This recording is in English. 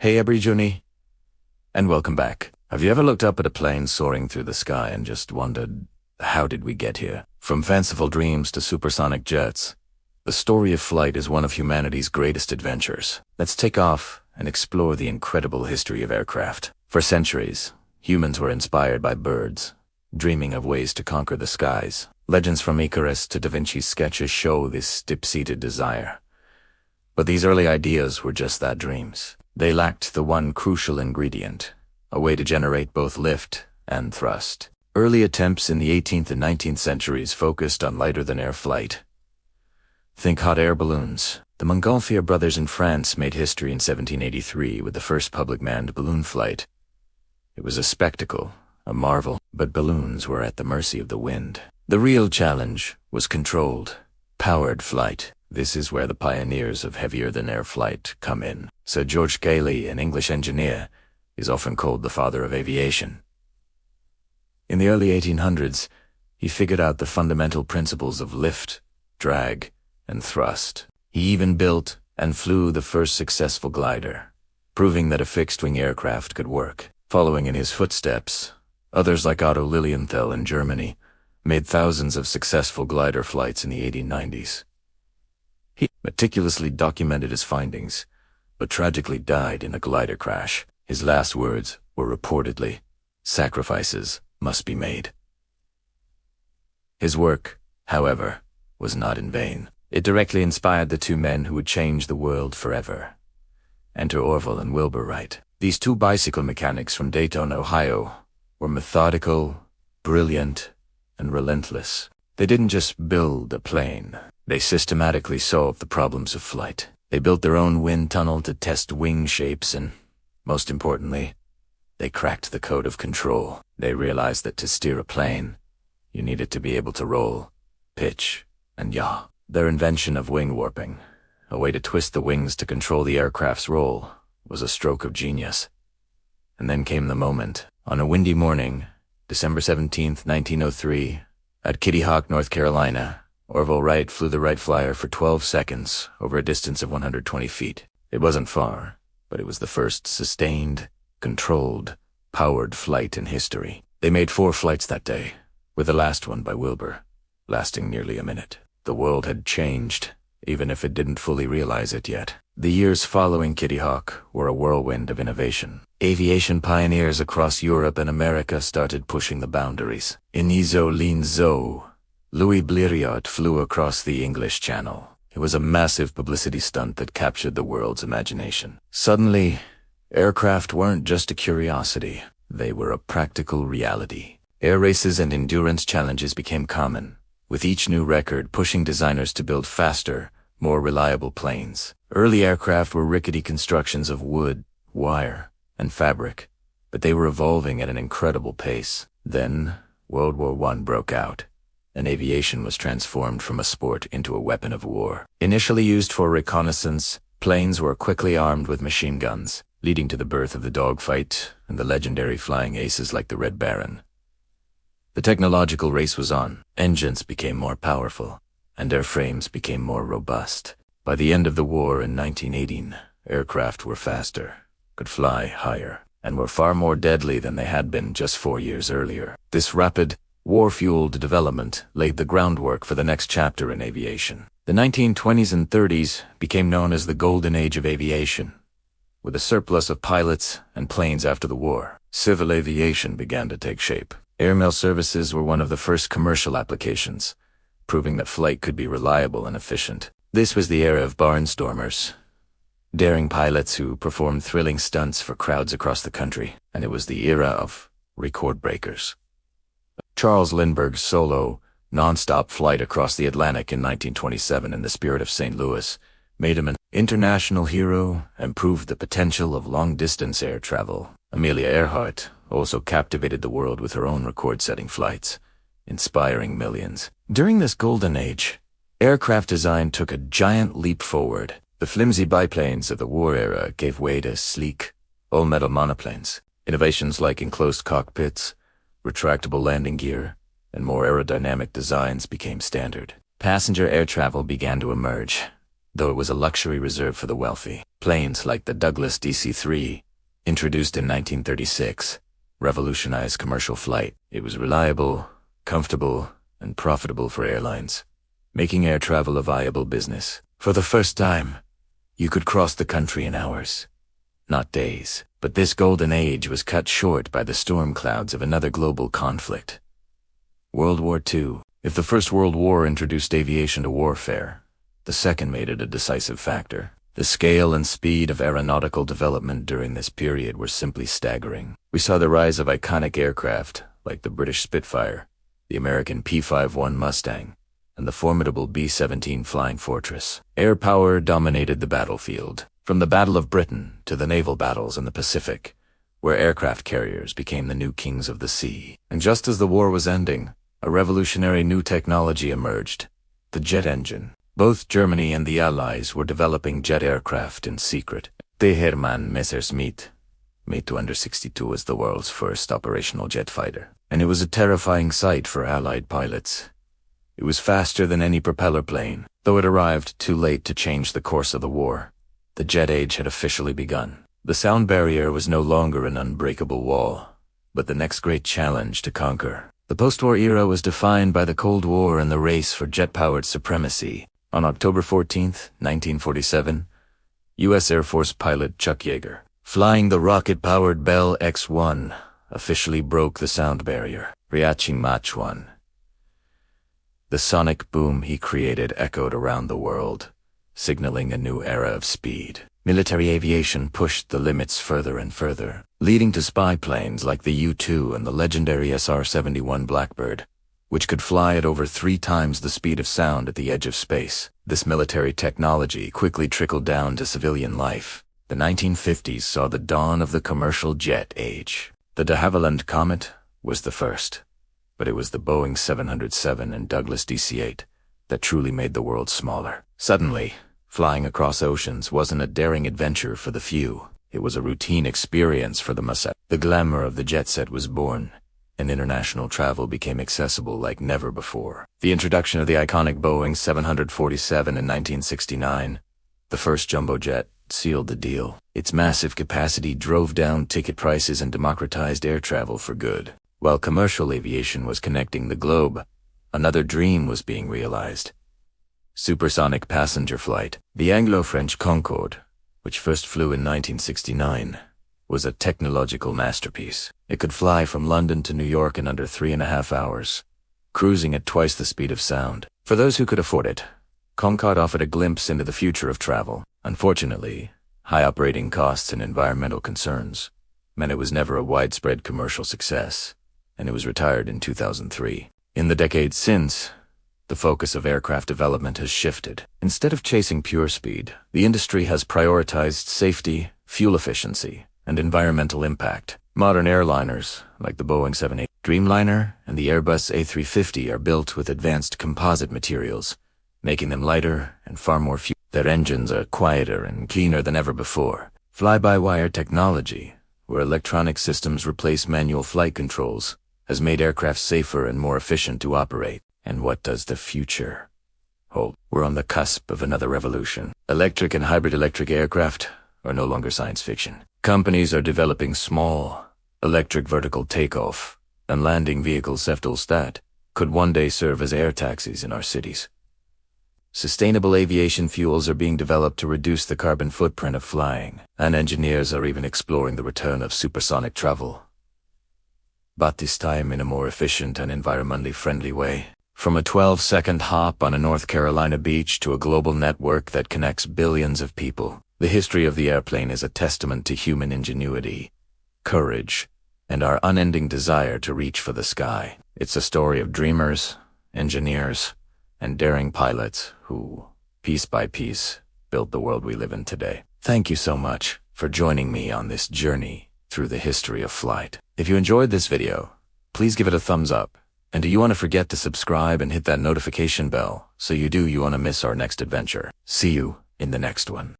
Hey Aviation, and welcome back. Have you ever looked up at a plane soaring through the sky and just wondered, how did we get here? From fanciful dreams to supersonic jets, the story of flight is one of humanity's greatest adventures. Let's take off and explore the incredible history of aircraft. For centuries, humans were inspired by birds, dreaming of ways to conquer the skies. Legends from Icarus to Da Vinci's sketches show this deep-seated desire. But these early ideas were just that, dreams. They lacked the one crucial ingredient, a way to generate both lift and thrust. Early attempts in the 18th and 19th centuries focused on lighter-than-air flight. Think hot air balloons. The Montgolfier brothers in France made history in 1783 with the first public manned balloon flight. It was a spectacle, a marvel, but balloons were at the mercy of the wind. The real challenge was controlled, powered flight. This is where the pioneers of heavier-than-air flight come in. Sir George Cayley, an English engineer, is often called the father of aviation. In the early 1800s, he figured out the fundamental principles of lift, drag, and thrust. He even built and flew the first successful glider, proving that a fixed-wing aircraft could work. Following in his footsteps, others like Otto Lilienthal in Germany made thousands of successful glider flights in the 1890s. He meticulously documented his findings, but tragically died in a glider crash. His last words were reportedly, "Sacrifices must be made." His work, however, was not in vain. It directly inspired the two men who would change the world forever. Enter Orville and Wilbur Wright. These two bicycle mechanics from Dayton, Ohio, were methodical, brilliant, and relentless. They didn't just build a plane. They systematically solved the problems of flight. They built their own wind tunnel to test wing shapes and, most importantly, they cracked the code of control. They realized that to steer a plane, you needed to be able to roll, pitch, and yaw. Their invention of wing warping, a way to twist the wings to control the aircraft's roll, was a stroke of genius. And then came the moment. On a windy morning, December 17th, 1903, at Kitty Hawk, North Carolina, Orville Wright flew the Wright Flyer for 12 seconds over a distance of 120 feet. It wasn't far, but it was the first sustained, controlled, powered flight in history. They made 4 flights that day, with the last one by Wilbur, lasting nearly a minute. The world had changed, even if it didn't fully realize it yet. The years following Kitty Hawk were a whirlwind of innovation. Aviation pioneers across Europe and America started pushing the boundaries. In Linzo, Louis Blériot flew across the English Channel. It was a massive publicity stunt that captured the world's imagination. Suddenly, aircraft weren't just a curiosity. They were a practical reality. Air races and endurance challenges became common, with each new record pushing designers to build faster, more reliable planes. Early aircraft were rickety constructions of wood, wire, and fabric, but they were evolving at an incredible pace. Then, World War I broke out, and aviation was transformed from a sport into a weapon of war. Initially used for reconnaissance, planes were quickly armed with machine guns, leading to the birth of the dogfight and the legendary flying aces like the Red Baron. The technological race was on. Engines became more powerful, and airframes became more robust. By the end of the war in 1918, aircraft were faster, could fly higher, and were far more deadly than they had been just 4 years earlier. This rapid, war-fueled development laid the groundwork for the next chapter in aviation. The 1920s and 30s became known as the golden age of aviation. With a surplus of pilots and planes after the war, civil aviation began to take shape. Airmail services were one of the first commercial applications, proving that flight could be reliable and efficient. This was the era of barnstormers, daring pilots who performed thrilling stunts for crowds across the country, and it was the era of record breakers. Charles Lindbergh's solo, non-stop flight across the Atlantic in 1927 in the spirit of St. Louis made him an international hero and proved the potential of long-distance air travel. Amelia Earhart also captivated the world with her own record-setting flights, inspiring millions. During this golden age, aircraft design took a giant leap forward. The flimsy biplanes of the war era gave way to sleek, all-metal monoplanes. Innovations like enclosed cockpits, retractable landing gear, and more aerodynamic designs became standard. Passenger air travel began to emerge, though it was a luxury reserved for the wealthy. Planes like the Douglas DC-3, introduced in 1936, revolutionized commercial flight. It was reliable, comfortable, and profitable for airlines, making air travel a viable business. For the first time, you could cross the country in hours, not days. But this golden age was cut short by the storm clouds of another global conflict. World War II. If the First World War introduced aviation to warfare, the second made it a decisive factor. The scale and speed of aeronautical development during this period were simply staggering. We saw the rise of iconic aircraft like the British Spitfire, the American P-51 Mustang, and the formidable B-17 Flying Fortress. Air power dominated the battlefield, from the Battle of Britain to the naval battles in the Pacific, where aircraft carriers became the new kings of the sea. And just as the war was ending, a revolutionary new technology emerged, the jet engine. Both Germany and the Allies were developing jet aircraft in secret. The Hermann Messerschmitt, made to under 62 as the world's first operational jet fighter. And it was a terrifying sight for Allied pilots. It was faster than any propeller plane, though it arrived too late to change the course of the war. The jet age had officially begun. The sound barrier was no longer an unbreakable wall, but the next great challenge to conquer. The post-war era was defined by the Cold War and the race for jet-powered supremacy. On October 14, 1947, U.S. Air Force pilot Chuck Yeager, flying the rocket-powered Bell X-1, officially broke the sound barrier, reaching Mach 1. The sonic boom he created echoed around the world, signaling a new era of speed. Military aviation pushed the limits further and further, leading to spy planes like the U-2 and the legendary SR-71 Blackbird, which could fly at over 3 times the speed of sound at the edge of space. This military technology quickly trickled down to civilian life. The 1950s saw the dawn of the commercial jet age. The de Havilland Comet was the first, but it was the Boeing 707 and Douglas DC-8 that truly made the world smaller. Suddenly, flying across oceans wasn't a daring adventure for the few. It was a routine experience for the masses. The glamour of the jet set was born, and international travel became accessible like never before. The introduction of the iconic Boeing 747 in 1969, the first jumbo jet, sealed the deal. Its massive capacity drove down ticket prices and democratized air travel for good. While commercial aviation was connecting the globe, another dream was being realized. Supersonic passenger flight. The Anglo-French Concorde, which first flew in 1969, was a technological masterpiece. It could fly from London to New York in under 3.5 hours, cruising at twice the speed of sound. For those who could afford it, Concorde offered a glimpse into the future of travel. Unfortunately, high operating costs and environmental concerns meant it was never a widespread commercial success, and it was retired in 2003. In the decades since, the focus of aircraft development has shifted. Instead of chasing pure speed, the industry has prioritized safety, fuel efficiency, and environmental impact. Modern airliners, like the Boeing 787 Dreamliner and the Airbus A350, are built with advanced composite materials, making them lighter and far more fuel. Their engines are quieter and cleaner than ever before. Fly-by-wire technology, where electronic systems replace manual flight controls, has made aircraft safer and more efficient to operate. And what does the future hold? We're on the cusp of another revolution. Electric and hybrid electric aircraft are no longer science fiction. Companies are developing small, electric vertical takeoff and landing vehicles that could one day serve as air taxis in our cities. Sustainable aviation fuels are being developed to reduce the carbon footprint of flying, and engineers are even exploring the return of supersonic travel, but this time in a more efficient and environmentally friendly way. From a 12-second hop on a North Carolina beach to a global network that connects billions of people, the history of the airplane is a testament to human ingenuity, courage, and our unending desire to reach for the sky. It's a story of dreamers, engineers, and daring pilots who, piece by piece, built the world we live in today. Thank you so much for joining me on this journey through the history of flight. If you enjoyed this video, please give it a thumbs up. And do you want to forget to subscribe and hit that notification bell so you want to miss our next adventure? See you in the next one.